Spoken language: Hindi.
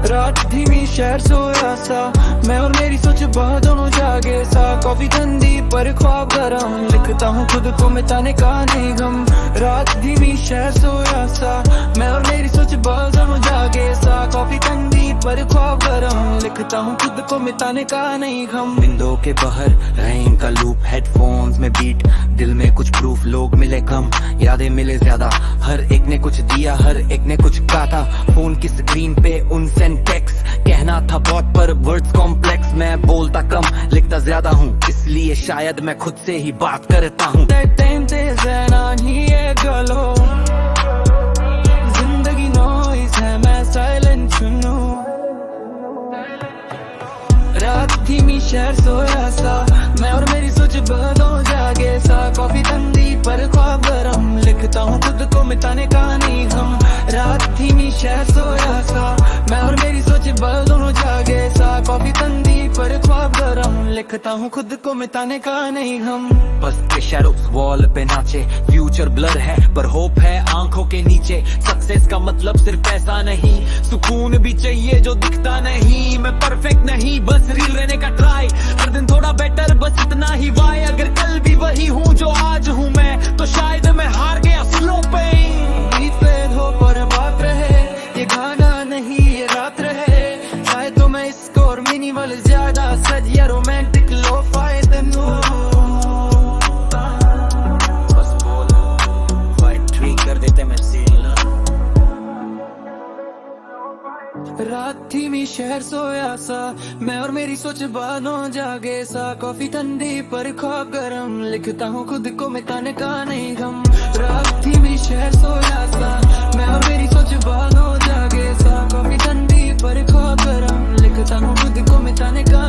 रात धीमी शहर सोया सा, मैं और मेरी सोच बहुत दोनों जागे सा। कॉफी ठंडी पर ख्वाब गरम, लिखता हूँ खुद को मिटाने का नहीं गम। रात धीमी शहर सोया सा, मैं और मेरी सोच बहुत दोनों जागे सा। कॉफी ठंडी पर ख्वाब गरम, लिखता हूँ खुद को मिटाने का नहीं गम। विंडो के बाहर रैन का लूप, हेडफोन्स में बीट, दिल में कुछ प्रूफ, लोग मिले कम, यादें मिले ज्यादा। हर एक ने कुछ दिया, हर एक ने कुछ कहा था। फोन की स्क्रीन पे उनसे टेक्स्ट, कहना था बहुत पर वर्ड्स कॉम्प्लेक्स। मैं बोलता कम, लिखता ज्यादा हूँ, इसलिए शायद मैं खुद से ही बात करता हूँ। जिंदगी नॉइस है, मैं साइलेंट सुनूं। रात धीमी शहर सोया सा, मैं और मेरी सोच बदों जागे सा। कॉफी ठंडी पर ख्वाब गरम, लिखता हूँ खुद को मिटाने का नहीं गम। रात धीमी शहर सोया सा, मैं और मेरी सोच बदों जागे सा। कॉफी ठंडी पर ख्वाब गरम, लिखता हूँ खुद को मिटाने का नहीं गम। बस के शैडोज वॉल पे नाचे, फ्यूचर ब्लर है पर होप है आंखों के नीचे। सक्सेस का मतलब सिर्फ पैसा नहीं, सुकून भी चाहिए जो दिखता नहीं। मैं परफेक्ट नहीं, बस रियल रहने का ट्राई, हर दिन थोड़ा बेटर, बस इतना ही वाई। अगर कल भी वही हूँ जो आज हूँ मैं, तो शायद मैं हार गया स्लो पे। बीत पे हो पर बात रहे, ये गाना नहीं ये रात रहे। चाहे तो मैं इसको और मिनिमल ज्यादा सज या रोमांटिक लो फायदे नो। बस बोल फाइट ठीक कर देते मैं सील। रात धीमी शहर सोया सा, मैं और मेरी सोच बानों जागे सा। कॉफी ठंडी पर ख्वाब गरम, लिखता हूँ खुद को मिटाने का नहीं गम। रात धीमी शहर सोया सा, मैं और मेरी सोच बानों जागे सा। कॉफी ठंडी पर ख्वाब गरम, लिखता हूँ खुद को मिटाने का